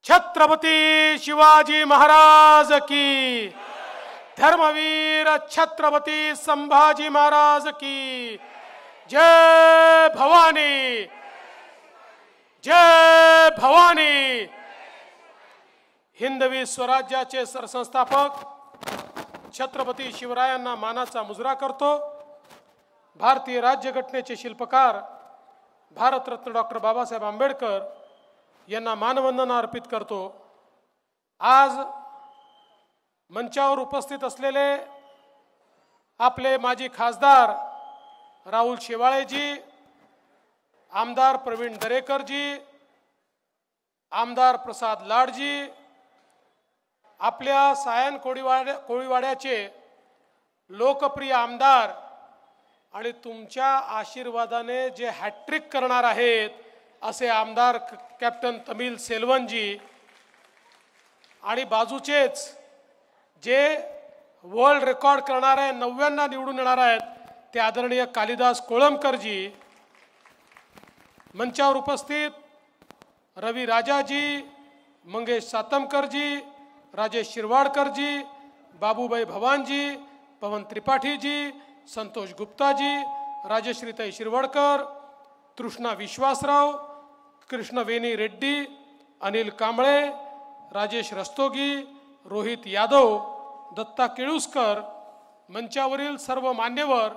छत्रपती शिवाजी महाराज की, धर्मवीर छत्रपती संभाजी महाराज की जय भवानी, जय भवानी। हिंदवी स्वराज्याचे सरसंस्थापक छत्रपती शिवरायांना मानाचा मुजरा करतो। भारतीय राज्यघटनेचे शिल्पकार भारतरत्न डॉक्टर बाबासाहेब आंबेडकर यांना मानवंदना अर्पित करतो। आज मंचावर उपस्थित असलेले आपले माजी खासदार राहुल शेवाळेजी, आमदार प्रवीण दरेकरजी, आमदार प्रसाद लाडजी, आपल्या सायन कोळीवाड्याचे लोकप्रिय आमदार आणि तुमच्या आशीर्वादाने जे हॅट्रिक करणार आहेत असे आमदार कॅप्टन तमिल सेल्वनजी, आणि बाजूचेच जे वर्ल्ड रेकॉर्ड करणार आहे 90 निवडून येणार आहेत ते आदरणीय कालिदास कोळंबकरजी, मंचावर उपस्थित रवी राजाजी, मंगेश सातमकरजी, राजेश शिरवाडकरजी, बाबूभाई भवानजी, पवन त्रिपाठीजी, संतोष गुप्ताजी, राजश्रीताई शिरवाडकर, तृष्णा विश्वासराव, कृष्णवेणी रेड्डी, अनिल कांबळे, राजेश रस्तोगी, रोहित यादव, दत्ता केळुसकर, मंचावरील सर्व मान्यवर।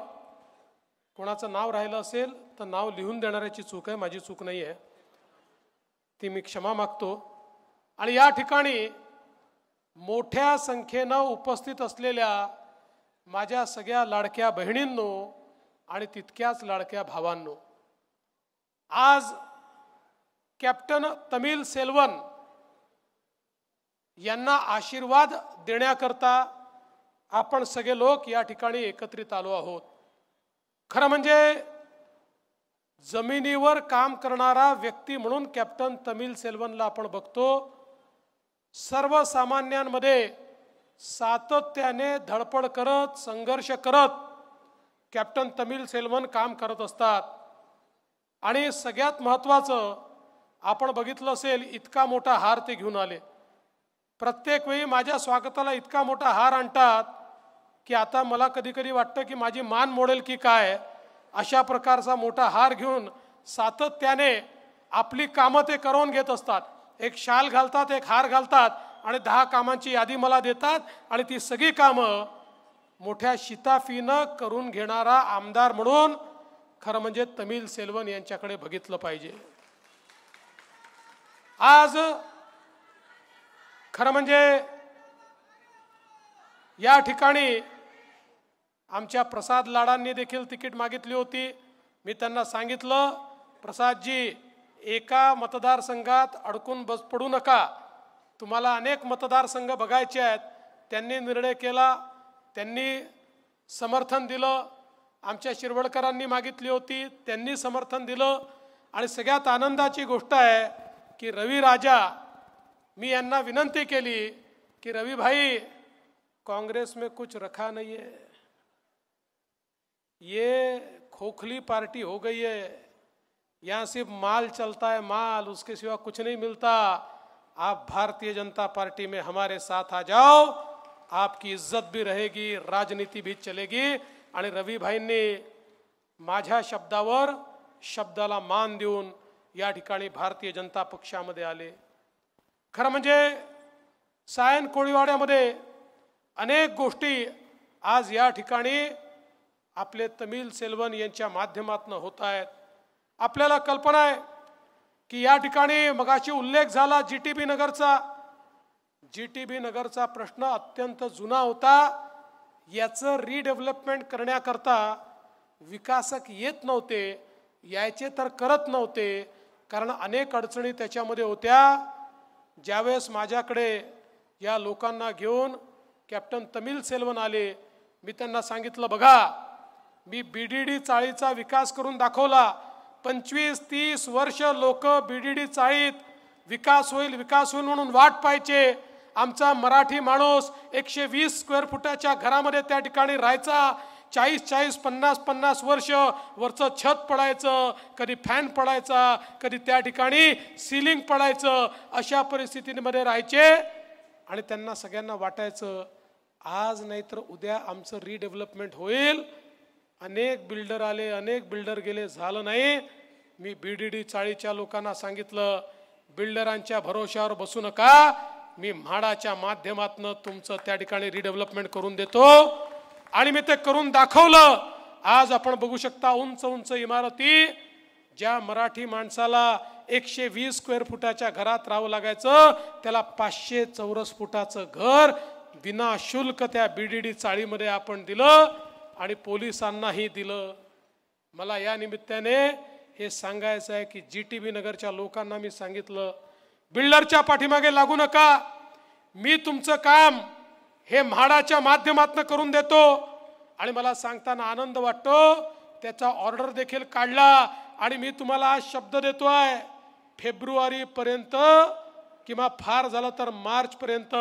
कोणाचं नाव राहिलं असेल तर नाव लिहून देणाऱ्याची चूक आहे, माझी चूक नाही आहे, ती मी क्षमा मागतो। आणि या ठिकाणी मोठ्या संख्येनं उपस्थित असलेल्या माझ्या सगळ्या लाडक्या बहिणींनो आणि तितक्याच लाडक्या भावांनो, आज कॅप्टन तमिल सेल्वन यांना आशीर्वाद देण्याकरता आपण सगळे लोक या ठिकाणी एकत्रित आलो आहोत। खरं म्हणजे जमिनीवर काम करणारा व्यक्ती म्हणून कॅप्टन तमिल सेल्वनला आपण बघतो। सर्वसामान्यांमध्ये सातत्याने धडपड करत, संघर्ष करत कॅप्टन तमिल सेल्वन काम करत असतात। आणि सगळ्यात महत्त्वाचं आपण बघितलं असेल, इतका मोठा हार ते घेऊन आले। प्रत्येक वेळी माझ्या स्वागताला इतका मोठा हार आणतात की आता मला कधी कधी वाटतं की माझी मान मोडेल की काय। अशा प्रकारचा मोठा हार घेऊन सातत्याने आपली कामं ते करून घेत असतात। एक शाल घालतात, एक हार घालतात आणि 10 कामांची यादी मला देतात आणि ती सगळी कामं मोठ्या शिताफीनं करून घेणारा आमदार म्हणून खरं म्हणजे तमिल सेल्वन यांच्याकडे बघितलं पाहिजे। आज खरं म्हणजे या ठिकाणी आमच्या प्रसाद लाडांनी देखील तिकीट मागितली होती। मी त्यांना सांगितलं, प्रसादजी एका मतदारसंघात अडकून पडू नका, तुम्हाला अनेक मतदारसंघ बघायचे आहेत। त्यांनी निर्णय केला, त्यांनी समर्थन दिलं। आमच्या शिरवडकरांनी मागितली होती, त्यांनी समर्थन दिलं। आणि सगळ्यात आनंदाची गोष्ट आहे की रवी राजा, मी यांना विनंती केली की रवी भाई कांग्रेस में कुछ रखा नहीं है, ये खोखली पार्टी हो गई है, यहाँ सिर्फ माल चलता है, माल, उसके सिवा कुछ नहीं मिलता। आप भारतीय जनता पार्टी में हमारे साथ आ जाओ, आपकी इज्जत भी रहेगी, राजनीति भी चलेगी। आणि रवी भाईंनी माझ्या शब्दावर शब्दाला मान देऊन या ठिकाणी भारतीय जनता पक्षामध्ये आले। खरं म्हणजे सायन कोळीवाड्यामध्ये अनेक गोष्टी आज या ठिकाणी आपले तमिल सेल्वन यांच्या माध्यमातून होत आहेत। आपल्याला कल्पना आहे की या ठिकाणी मगाशी उल्लेख झाला जीटीबी नगरचा। जीटीबी नगरचा प्रश्न अत्यंत जुना होता। याचं रिडेव्हलपमेंट करण्याकरता विकासक येत नव्हते, यायचे तर करत नव्हते, कारण अनेक अडचणी त्याच्यामध्ये होत्या। ज्यावेळेस माझ्याकडे या लोकांना घेऊन कॅप्टन तमिल सेल्वन आले, मी त्यांना सांगितलं, बघा मी बीडीडी चाळीचा विकास करून दाखवला। 25-30 वर्ष लोक बीडीडी चाळीत विकास होईल म्हणून वाट पाहायचे। आमचा मराठी माणूस 120 स्क्वेअर फुटाच्या घरामध्ये त्या ठिकाणी राहायचा। 40-40, 50-50 वर्ष वरचं छत पडायचं, कधी फॅन पडायचा, कधी त्या ठिकाणी सिलिंग पडायचं, अशा परिस्थितीमध्ये राहायचे आणि त्यांना सगळ्यांना वाटायचं आज नाही तर उद्या आमचं रिडेव्हलपमेंट होईल. अनेक बिल्डर आले, अनेक बिल्डर गेले, झालं नाही. मी BDD चाळीच्या लोकांना सांगितलं बिल्डरांच्या भरोशावर बसू नका, मी म्हाडाच्या माध्यमातून तुमचं त्या ठिकाणी रिडेव्हलपमेंट करून देतो आणि मी ते करून दाखवलं. आज आपण बघू शकता उंच उंच इमारती, ज्या मराठी माणसाला 120 स्क्वेअर फुटाच्या घरात राहावं लागायचं त्याला 500 चौरस फुटाचं घर विनाशुल्क त्या BDD चाळीमध्ये आपण दिलं आणि पोलिसांनाही दिलं. मला या निमित्ताने हे सांगायचं आहे की GTB नगरच्या लोकांना मी सांगितलं बिल्डरच्या पाठीमागे लागू नका, मी तुमचं काम हे म्हाडाच्या माध्यमातून करून देतो. आणि मला सांगताना आनंद वाटतो त्याचा ऑर्डर देखील काढला आणि मी तुम्हाला आज शब्द देतोय फेब्रुवारीपर्यंत किंवा फार झालं तर मार्चपर्यंत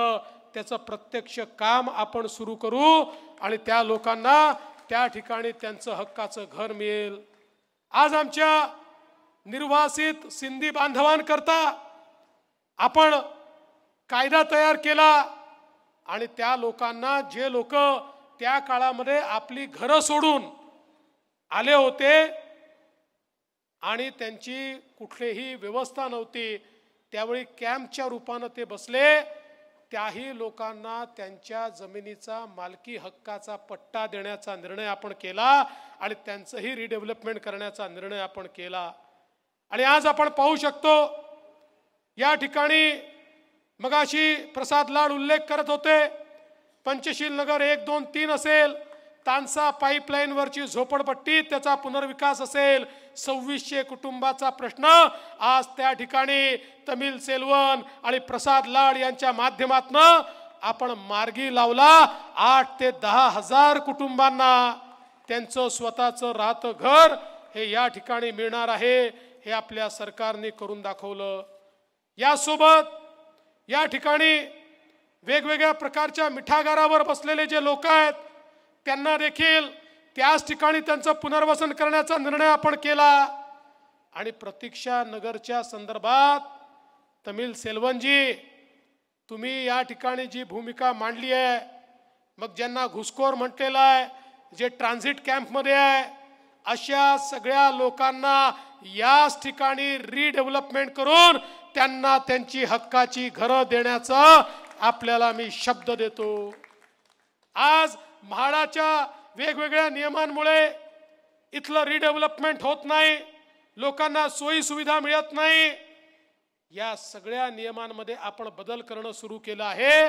त्याचं प्रत्यक्ष काम आपण सुरू करू आणि त्या लोकांना त्या ठिकाणी त्यांचं हक्काचं घर मिळेल. आज आमच्या निर्वासित सिंधी बांधवांकरता आपण कायदा तयार केला आणि त्या लोकांना जे लोक त्या काळामध्ये आपली घरं सोडून आले होते आणि त्यांची कुठलीही व्यवस्था नव्हती, त्यावेळी कॅम्पच्या रूपाने ते बसले, त्याही लोकांना त्यांच्या जमिनीचा मालकी हक्काचा पट्टा देण्याचा निर्णय आपण केला आणि त्यांचंही रिडेव्हलपमेंट करण्याचा निर्णय आपण केला. आणि आज आपण पाहू शकतो या ठिकाणी मगाशी प्रसाद लाड उल्लेख करत होते, पंचशील नगर 1, 2, 3 असेल, तानसा पाईपलाईन वरची झोपडपट्टी त्याचा पुनर्विकास असेल, 2600 कुटुंबाचा प्रश्न आज त्या ठिकाणी तमिल सेल्वन आणि प्रसाद लाड यांच्या माध्यमातून आपण मार्गी लावला. 8 ते 10 हजार कुटुंबांना त्यांचं स्वतःचं राहतं घर हे या ठिकाणी मिळणार आहे, हे आपल्या सरकारने करून दाखवलं. यासोबत या ठिकाणी वेगवेगळ्या प्रकारच्या मिठागारावर बसलेले जे लोक आहेत त्यांना देखील त्याच ठिकाणी त्यांचं पुनर्वसन करण्याचा निर्णय आपण केला. आणि प्रतीक्षा नगरच्या संदर्भात तमिल सेल्वनजी तुम्ही या ठिकाणी जी भूमिका मांडली आहे, मग ज्यांना घुसखोर म्हटलेलं आहे, जे ट्रान्झिट कॅम्पमध्ये आहे, अशा सगळ्या लोकांना याच ठिकाणी रिडेव्हलपमेंट करून त्यांना त्यांची हक्काची घरं देण्याचा आपल्याला मी शब्द देतो. आज म्हाडाच्या वेगवेगळ्या नियमांमुळे इथलं रिडेव्हलपमेंट होत नाही, लोकांना सोयी सुविधा मिळत नाही. या सगळ्या नियमांमध्ये आपण बदल करणं सुरू केलं आहे.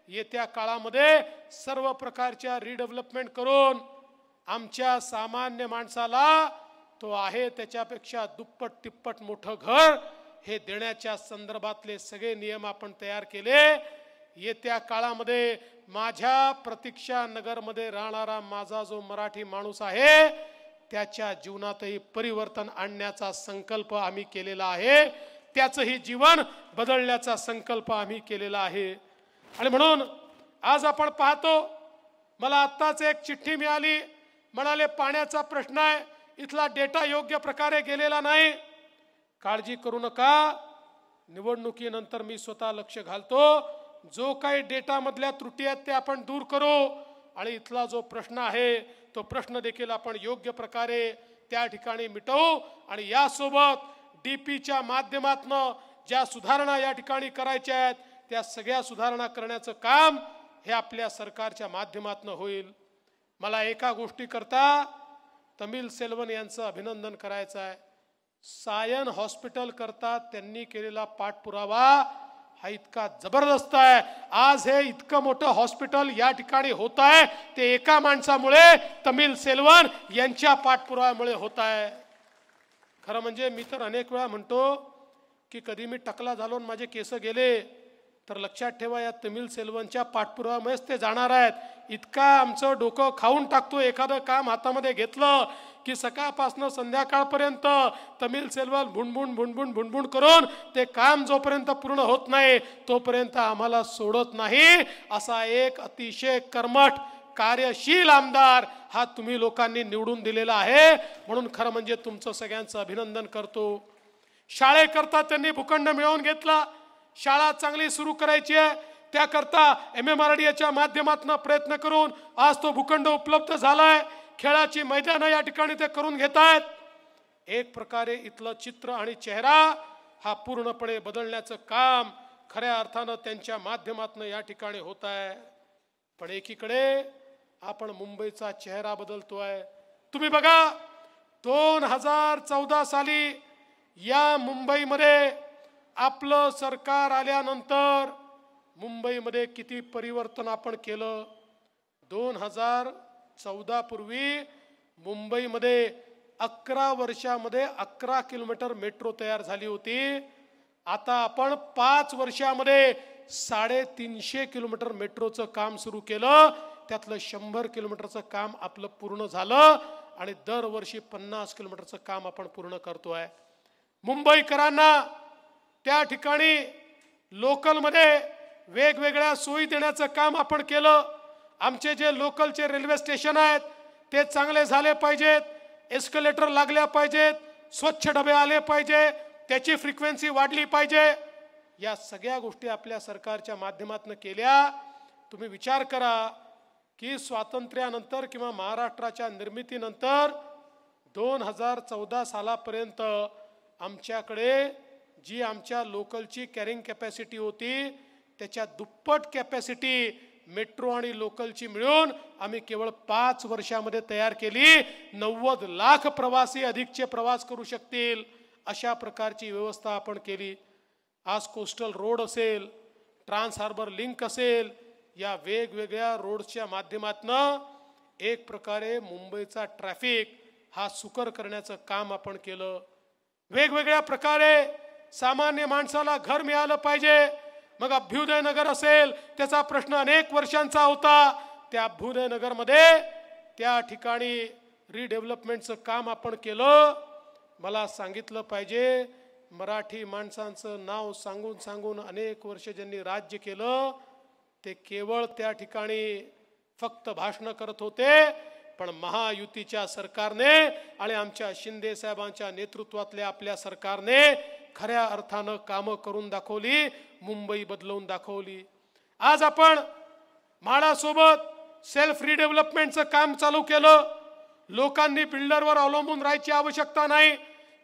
येत्या काळामध्ये सर्व प्रकारच्या रिडेव्हलपमेंट करून आमच्या सामान्य माणसाला तो आहे त्याच्यापेक्षा दुप्पट तिप्पट मोठं घर हे देण्याच्या संदर्भातले सगळे नियम आपण तयार केले. येत्या काळामध्ये माझ्या प्रतीक्षा नगरमध्ये राहणारा माझा जो मराठी माणूस आहे त्याच्या जीवनातही परिवर्तन आणण्याचा संकल्प आम्ही केलेला आहे, त्याचंही जीवन बदलण्याचा संकल्प आम्ही केलेला आहे. आणि म्हणून आज आपण पाहतो, मला आत्ताच एक चिठ्ठी मिळाली, म्हणाले पाण्याचा प्रश्न आहे, इथला डेटा योग्य प्रकारे गेलेला नाही. काळजी करू नका, निवडणुकीनंतर मी स्वतः लक्ष घालतो, जो काही डेटा मधल्या त्रुटी आहेत ते आपण दूर करू आणि इथला जो प्रश्न आहे तो प्रश्न देखील आपण योग्य प्रकारे त्या ठिकाणी मिटवू. आणि यासोबत DPच्या माध्यमातून ज्या सुधारणा या ठिकाणी करायच्या आहेत त्या सगळ्या सुधारणा करण्याचं काम हे आपल्या सरकारच्या माध्यमातून होईल. मला एका गोष्टी करता तमिल सेल्वन यांचं अभिनंदन करायचं आहे. सायन हॉस्पिटल करता त्यांनी केलेला पाठपुरावा हा इतका जबरदस्त आहे. आज हे इतकं मोठं हॉस्पिटल या ठिकाणी होत आहे ते एका माणसामुळे, तमिल सेल्वन यांच्या पाठपुराव्यामुळे होत आहे. खरं म्हणजे मी तर अनेक वेळा म्हणतो की कधी मी टकला झालो आणि माझे केस गेले तर लक्षात ठेवा या तमिल सेल्वनच्या पाठपुराव्यामुळेच ते जाणार आहेत. इतका आमचं डोकं खाऊन टाकतो, एखादं काम हातामध्ये घेतलं की सकाळपासून संध्याकाळपर्यंत तमिल सेल्वन भुणभुण भुणभुण भुणभुण करून ते काम जोपर्यंत पूर्ण होत नाही तोपर्यंत आम्हाला सोडत नाही. असा एक अतिशय कर्मठ कार्यशील आमदार हा तुम्ही लोकांनी निवडून दिलेला आहे, म्हणून खरं म्हणजे तुमचं सगळ्यांचं अभिनंदन करतो। शाळेकरता त्यांनी भूखंड मिळवून घेतला, शाळा चांगली सुरू करायची आहे, त्याकरता MMRDAच्या माध्यमातून प्रयत्न करून आज तो भूखंड उपलब्ध झालाय। खेळाची मैदानं या ठिकाणी ते करून घेतायत। एक प्रकारे इथलं चित्र आणि चेहरा हा पूर्णपणे बदलण्याचं काम खऱ्या अर्थानं त्यांच्या माध्यमातून या ठिकाणी होत आहे। पण एकीकडे आपण मुंबईचा चेहरा बदलतोय। तुम्ही बघा 2014 साली या मुंबईमध्ये आपलं सरकार आल्यानंतर मुंबईमध्ये किती परिवर्तन आपण केलं। 2014 पूर्वी मुंबईमध्ये 11 वर्षामध्ये 11 किलोमीटर मेट्रो तयार झाली होती। आता आपण 5 वर्षामध्ये 350 किलोमीटर मेट्रोचं काम सुरू केलं, त्यातलं 100 किलोमीटरचं काम आपलं पूर्ण झालं आणि दरवर्षी 50 किलोमीटरचं काम आपण पूर्ण करतोय। मुंबईकरांना त्या ठिकाणी लोकलमध्ये वेगवेगळ्या सोयी देण्याचं काम आपण केलं। आमचे जे लोकलचे रेल्वे स्टेशन आहेत ते चांगले झाले पाहिजेत, एस्केलेटर लागल्या पाहिजेत, स्वच्छ डबे आले पाहिजे, त्याची फ्रिक्वेन्सी वाढली पाहिजे। या सगळ्या गोष्टी आपल्या सरकारच्या माध्यमातून केल्या। तुम्ही विचार करा की स्वातंत्र्यानंतर किंवा महाराष्ट्राच्या निर्मितीनंतर 2014 सालापर्यंत आमच्याकडे जी आमच्या लोकलची कॅरिंग कॅपॅसिटी होती त्याच्या दुप्पट कॅपॅसिटी मेट्रो आणि लोकलची मिळून आम्ही केवळ 5 वर्षामध्ये तयार केली। 90 लाख प्रवासी अधिकचे प्रवास करू शकतील अशा प्रकारची व्यवस्था आपण केली। आज कोस्टल रोड असेल, ट्रान्स हार्बर लिंक असेल, या वेगवेगळ्या रोडच्या माध्यमातून एक प्रकारे मुंबईचा ट्रॅफिक हा सुकर करण्याचं काम आपण केलं। वेगवेगळ्या प्रकारे सामान्य माणसाला घर मिळालं पाहिजे। मग अभ्युदय नगर असेल, त्याचा प्रश्न अनेक वर्षांचा होता। त्या अभ्युदय नगरमध्ये त्या ठिकाणी रिडेव्हलपमेंटचं काम आपण केलं। मला सांगितलं पाहिजे, मराठी माणसांचं नाव सांगून सांगून अनेक वर्ष ज्यांनी राज्य केलं ते केवळ त्या ठिकाणी फक्त भाषण करत होते, पण महायुतीच्या सरकारने आणि आमच्या शिंदे साहेबांच्या नेतृत्वातल्या आपल्या सरकारने खऱ्या अर्थानं कामं करून दाखवली, मुंबई बदलवून दाखवली। आज आपण म्हाडासोबत सेल्फ रिडेव्हलपमेंटचं काम चालू केलं। लोकांनी बिल्डरवर अवलंबून राहायची आवश्यकता नाही,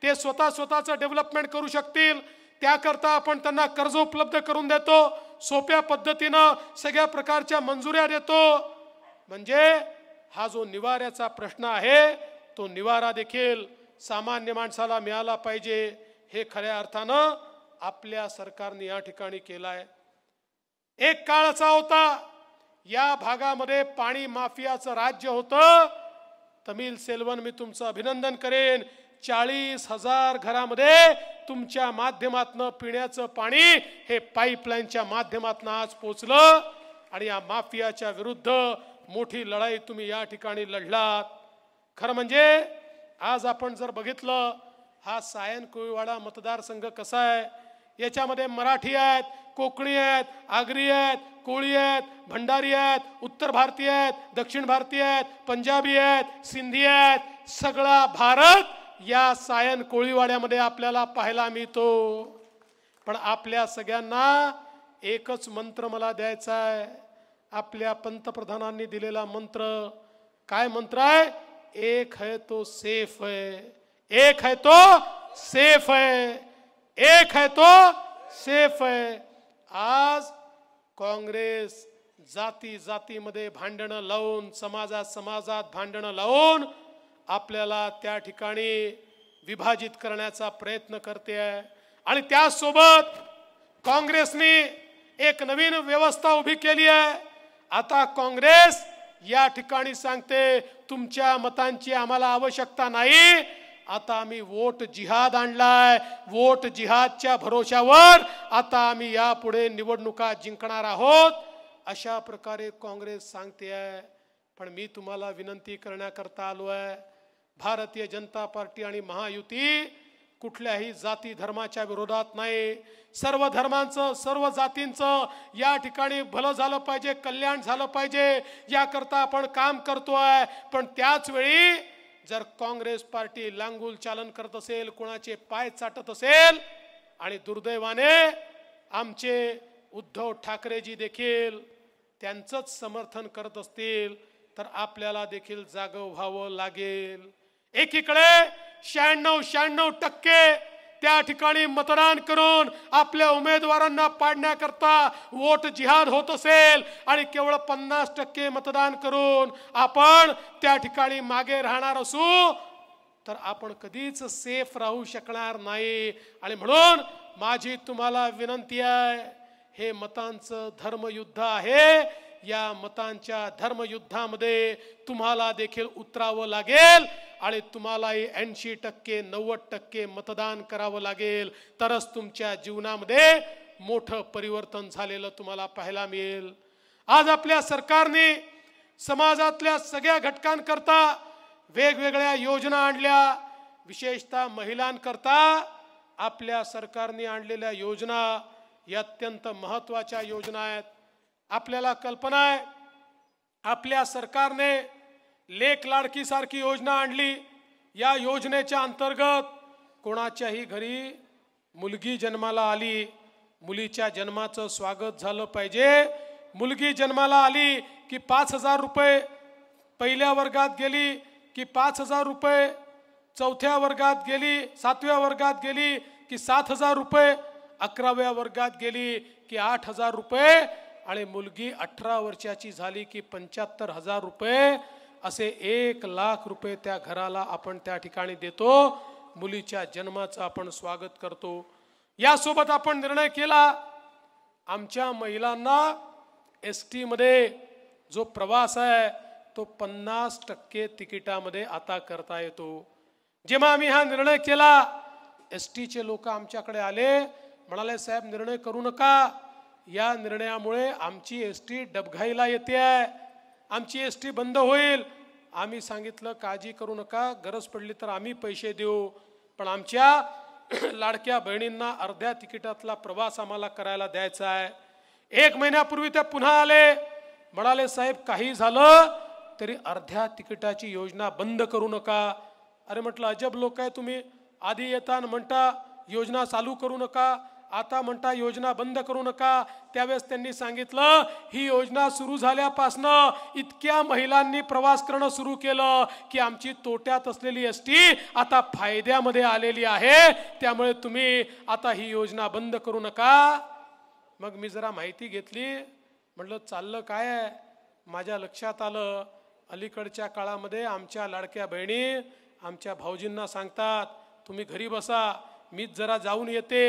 ते स्वतःचं डेव्हलपमेंट करू शकतील। त्याकरता आपण त्यांना कर्ज उपलब्ध करून देतो, सोप्या पद्धतीनं सगळ्या प्रकारच्या मंजुऱ्या देतो। म्हणजे हा जो निवाऱ्याचा प्रश्न आहे तो निवारा देखील सामान्य माणसाला मिळाला पाहिजे, हे खऱ्या अर्थानं आपल्या सरकारने या ठिकाणी केलाय। एक काळ असा होता या भागामध्ये पाणी माफियाचं राज्य होतं। तमिल सेल्वन, मी तुमचं अभिनंदन करेन, 40,000 घरामध्ये तुमच्या माध्यमातून पिण्याचं पाणी हे पाईपलाईनच्या माध्यमातून आज पोहोचलं आणि या माफियाच्या विरुद्ध मोठी लढाई तुम्ही या ठिकाणी लढलात। खरं म्हणजे आज आपण जर बघितलं हा सायन कोळीवाडा मतदारसंघ कसा आहे, याच्यामध्ये मराठी आहेत, कोकणी आहेत, आगरी आहेत, कोळी आहेत, भंडारी आहेत, उत्तर भारतीय आहेत, दक्षिण भारतीय आहेत, पंजाबी आहेत, सिंधी आहेत, सगळा भारत या सायन कोळीवाड्यामध्ये आपल्याला पाहायला मिळतो। पण आपल्या सगळ्यांना एकच मंत्र मला द्यायचा आहे, आपल्या पंतप्रधानांनी दिलेला मंत्र। काय मंत्र आहे? एक है तो सेफ है, एक है तो सेफ है, एक है तो सेफ है। आज काँग्रेस जाती जातीमध्ये भांडणं लावून, समाजात भांडणं लावून आपल्याला त्या ठिकाणी विभाजित करण्याचा प्रयत्न करते आहे। आणि त्यासोबत काँग्रेसने एक नवीन व्यवस्था उभी केली आहे। आता काँग्रेस या ठिकाणी सांगते तुमच्या मतांची आम्हाला आवश्यकता नाही, आता आम्ही वोट जिहाद आणलाय, वोट जिहादच्या भरोशावर आता आम्ही यापुढे निवडणुका जिंकणार आहोत, अशा प्रकारे काँग्रेस सांगते आहे। पण मी तुम्हाला विनंती करण्याकरता आलो आहे, भारतीय जनता पार्टी आणि महायुती कुठल्याही जाती धर्माच्या विरोधात नाही, सर्व धर्मांचं सर्व जातींचं या ठिकाणी भलं झालं पाहिजे, कल्याण झालं पाहिजे याकरता आपण काम करतोय। पण त्याच वेळी जर काँग्रेस पार्टी लांगुल चालन करत असेल, कोणाचे पाय चाटत असेल आणि दुर्दैवाने आमचे उद्धव ठाकरेजी देखील त्यांचंच समर्थन करत असतील तर आपल्याला देखील जागं व्हावं लागेल। एकीकडे 96% त्या ठिकाणी मतदान करून आपल्या उमेदवारांना पाडण्याकरता वोट जिहाद होत असेल आणि केवळ 50% मतदान करून आपण त्या ठिकाणी मागे राहणार असू तर आपण कधीच सेफ राहू शकणार नाही। आणि म्हणून माझी तुम्हाला विनंती आहे, हे मतांचं धर्मयुद्ध आहे, या मतांच्या धर्मयुद्धामध्ये तुम्हाला देखील उतरावं लागेल आणि तुम्हालाही 80% 90% मतदान करावं लागेल, तरच तुमच्या जीवनामध्ये मोठं परिवर्तन झालेलं तुम्हाला पाहायला मिळेल। आज आपल्या सरकारने समाजातल्या सगळ्या घटकांकरता वेगवेगळ्या योजना आणल्या, विशेषतः महिलांकरता आपल्या सरकारने आणलेल्या योजना या अत्यंत महत्त्वाच्या योजना आहेत। आपल्याला कल्पना आहे, आपल्या सरकारने लेक लाडकी सारखी योजना आणली। या योजनेच्या अंतर्गत कोणाच्याही घरी मुलगी जन्माला आली, मुलीच्या जन्माचं स्वागत झालं पाहिजे। मुलगी जन्माला आली की 5,000 रुपये, पहिल्या वर्गात गेली की 5,000 रुपये, चौथ्या वर्गात गेली, 7व्या वर्गात गेली की 7,000 रुपये, 11व्या वर्गात गेली की 8,000 रुपये आणि मुलगी 18 वर्षाची झाली की 75,000 रुपये, असे 1,00,000 रुपये त्या घराला आपण त्या ठिकाणी देतो। मुलीच्या जन्माचं आपण स्वागत करतो। यासोबत आपण निर्णय केला, आमच्या महिलांना ST मध्ये जो प्रवास आहे तो 50% तिकिटामध्ये आता करता येतो। जेव्हा आम्ही हा निर्णय केला, ST चे लोक आमच्याकडे आले, म्हणाले साहेब निर्णय करू नका, या निर्णयामुळे आमची ST डबघाईला येते आहे, आमची ST बंद होईल। आम्ही सांगितलं काळजी करू नका, गरज पडली तर आम्ही पैसे देऊ, पण आमच्या लाडक्या बहिणींना अर्ध्या तिकिटातला प्रवास आम्हाला करायला द्यायचा आहे। 1 महिन्यापूर्वी ते पुन्हा आले, म्हणाले साहेब काही झालं तरी अर्ध्या तिकिटाची योजना बंद करू नका। अरे म्हटलं अजब लोक आहे तुम्ही, आधी येताना म्हणता योजना चालू करू नका, आता म्हणता योजना बंद करू नका। त्यावेळेस त्यांनी सांगितलं ही योजना सुरू झाल्यापासनं इतक्या महिलांनी प्रवास करणं सुरू केलं की आमची तोट्यात असलेली ST आता फायद्यामध्ये आलेली आहे, त्यामुळे तुम्ही आता ही योजना बंद करू नका। मग मी जरा माहिती घेतली, म्हटलं चाललं काय आहे। माझ्या लक्षात आलं अलीकडच्या काळामध्ये आमच्या लाडक्या बहिणी आमच्या भाऊजींना सांगतात तुम्ही घरी बसा, मीच जरा जाऊन येते,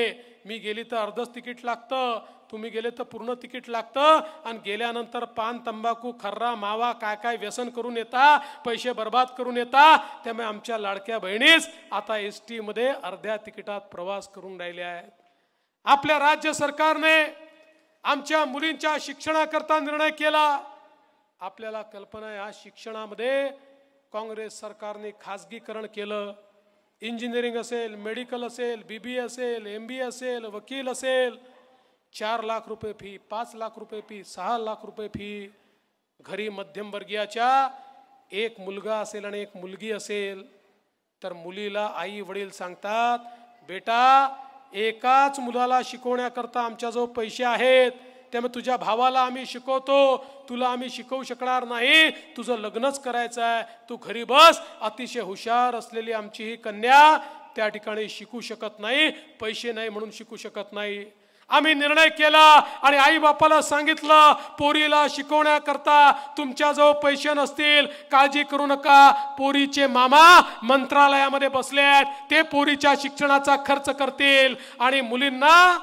मी गेली तर अर्धच तिकीट लागतं, तुम्ही गेले तर पूर्ण तिकीट लागतं, आणि गेल्यानंतर पान तंबाखू खर्रा मावा काय काय व्यसन करून येता, पैसे बर्बाद करून येता। त्यामुळे आमच्या लाडक्या बहिणीच आता ST मध्ये अर्ध्या तिकिटात प्रवास करून राहिल्या आहेत। आपल्या राज्य सरकारने आमच्या मुलींच्या शिक्षणाकरता निर्णय केला। आपल्याला कल्पना आहे या शिक्षणामध्ये काँग्रेस सरकारने खाजगीकरण केलं। इंजिनिअरिंग असेल, मेडिकल असेल, BBA असेल, MBA असेल, वकील असेल, 4 लाख रुपये फी, 5 लाख रुपये फी, 6 लाख रुपये फी। घरी मध्यमवर्गीयाच्या एक मुलगा असेल आणि एक मुलगी असेल तर मुलीला आई वडील सांगतात बेटा एकाच मुलाला शिकवण्याकरता आमच्याजवळ पैसे आहेत, त्यामुळे तुझ्या भावाला आम्ही शिकवतो, तुला आम्ही शिकवू शकणार नाही, तुझं लग्नच करायचं आहे, तू घरी बस। अतिशय हुशार असलेली आमची ही कन्या त्या ठिकाणी शिकू शकत नाही, पैसे नाही म्हणून शिकू शकत नाही। आम्ही निर्णय केला आणि आई बापाला सांगितलं पोरीला शिकवण्याकरता तुमच्याजवळ पैसे नसतील काळजी करू नका, पोरीचे मामा मंत्रालयामध्ये बसले आहेत, ते पोरीच्या शिक्षणाचा खर्च करतील आणि मुलींना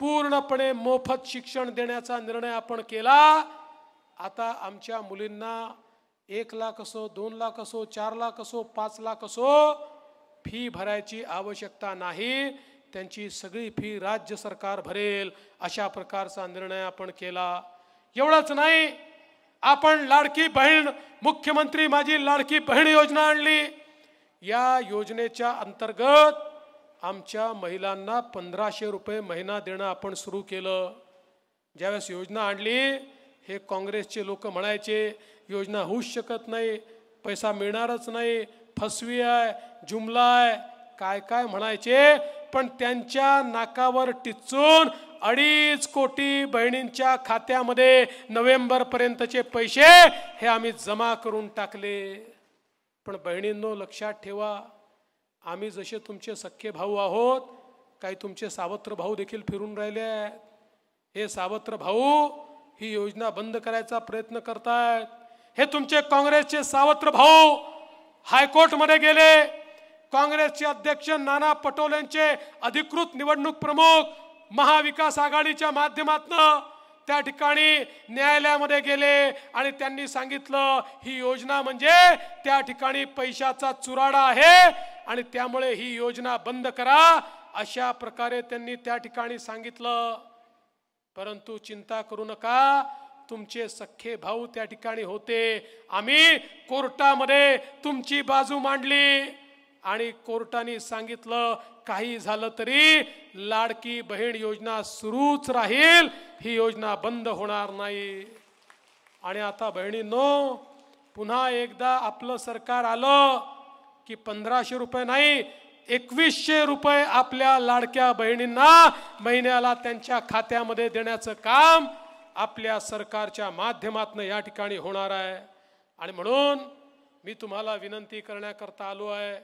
पूर्णपणे मोफत शिक्षण देण्याचा निर्णय आपण केला। आता आमच्या मुलींना 1 लाख असो, 2 लाख असो, 4 लाख असो, 5 लाख असो, फी भरायची आवश्यकता नाही, त्यांची सगळी फी राज्य सरकार भरेल, अशा प्रकारचा निर्णय आपण केला। एवढंच नाही, आपण लाडकी बहीण, मुख्यमंत्री माझी लाडकी बहीण योजना आणली। या योजनेच्या अंतर्गत आमच्या महिलांना 1500 रुपये महिना देणं आपण सुरू केलं। ज्यावेळेस योजना आणली, हे काँग्रेसचे लोक म्हणायचे योजना होऊच शकत नाही, पैसा मिळणारच नाही, फसवी आहे, जुमला आहे, काय काय म्हणायचे। पण त्यांच्या नाकावर टिचून 2.5 कोटी बहिणींच्या खात्यामध्ये नोव्हेंबर पर्यंतचे पैसे हे आम्ही जमा करून टाकले। पण बहिणींनो लक्षात ठेवा, आम्ही जसे तुमचे सख्खे भाऊ आहोत, काही तुमचे सावत्र भाऊ देखील फिरून राहिले आहेत। हे सावत्र भाऊ ही योजना बंद करायचा प्रयत्न करतायत। हे तुमचे काँग्रेसचे सावत्र भाऊ हायकोर्टमध्ये गेले। काँग्रेसचे अध्यक्ष नाना पटोलेंचे अधिकृत निवडणूक प्रमुख महाविकास आघाडीच्या माध्यमातून त्या ठिकाणी न्यायालयामध्ये गेले आणि त्यांनी सांगितलं ही योजना म्हणजे त्या ठिकाणी पैशाचा चुराडा आहे आणि त्यामुळे ही योजना बंद करा, अशा प्रकारे त्यांनी त्या ठिकाणी सांगितलं। परंतु चिंता करू नका, तुमचे सख्खे भाऊ त्या ठिकाणी होते। आम्ही कोर्टामध्ये तुमची बाजू मांडली आणि कोर्टाने सांगितलं काही झालं तरी लाडकी बहीण योजना सुरूच राहील, ही योजना बंद होणार नाही। आणि आता बहिणींनो, पुन्हा एकदा आपलं सरकार आलं की 1500 रुपये नाही, 2100 रुपये आपल्या लाडक्या बहिणींना महिन्याला त्यांच्या खात्यामध्ये देण्याचं काम आपल्या सरकारच्या माध्यमातून या ठिकाणी होणार आहे। आणि म्हणून मी तुम्हाला विनंती करण्याकरता आलो आहे,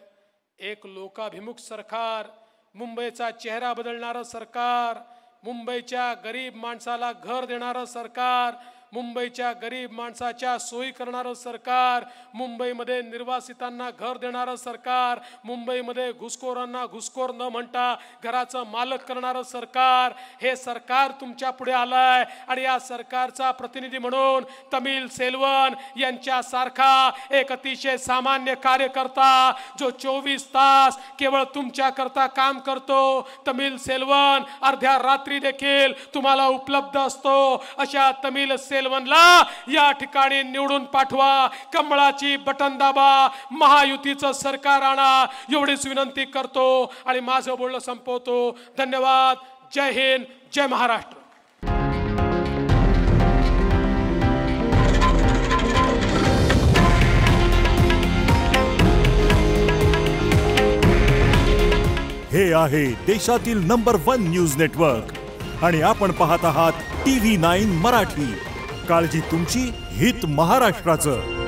एक लोकाभिमुख सरकार, मुंबईचा चेहरा बदलणारं सरकार, मुंबईच्या गरीब माणसाला घर देणारं सरकार, मुंबईच्या गरीब माणसाच्या सोयी करणारं सरकार, मुंबईमध्ये निर्वासितांना घर देणारं सरकार, मुंबईमध्ये घुसखोरांना घुसखोर न म्हणता घराचं मालक करणारं सरकार, हे सरकार तुमच्या पुढे आलंय। आणि या सरकारचा प्रतिनिधी म्हणून तमिल सेल्वन यांच्यासारखा एक अतिशय सामान्य कार्यकर्ता जो 24 तास केवळ तुमच्याकरता काम करतो, तमिल सेल्वन अर्ध्या रात्री देखील तुम्हाला उपलब्ध असतो, अशा तमिल सेल्वनला या ठिकाणी निवडून पाठवा, कमळाची बटन दाबा, महायुतीचं सरकार आणा, एवढीच विनंती करतो आणि माझं बोलणं संपवतो। धन्यवाद। जय हिंद, जय महाराष्ट्र। हे आहे देशातील नंबर 1 न्यूज नेटवर्क आणि आपण पाहत आहात TV9 मराठी। काळजी तुमची, हित महाराष्ट्राचं।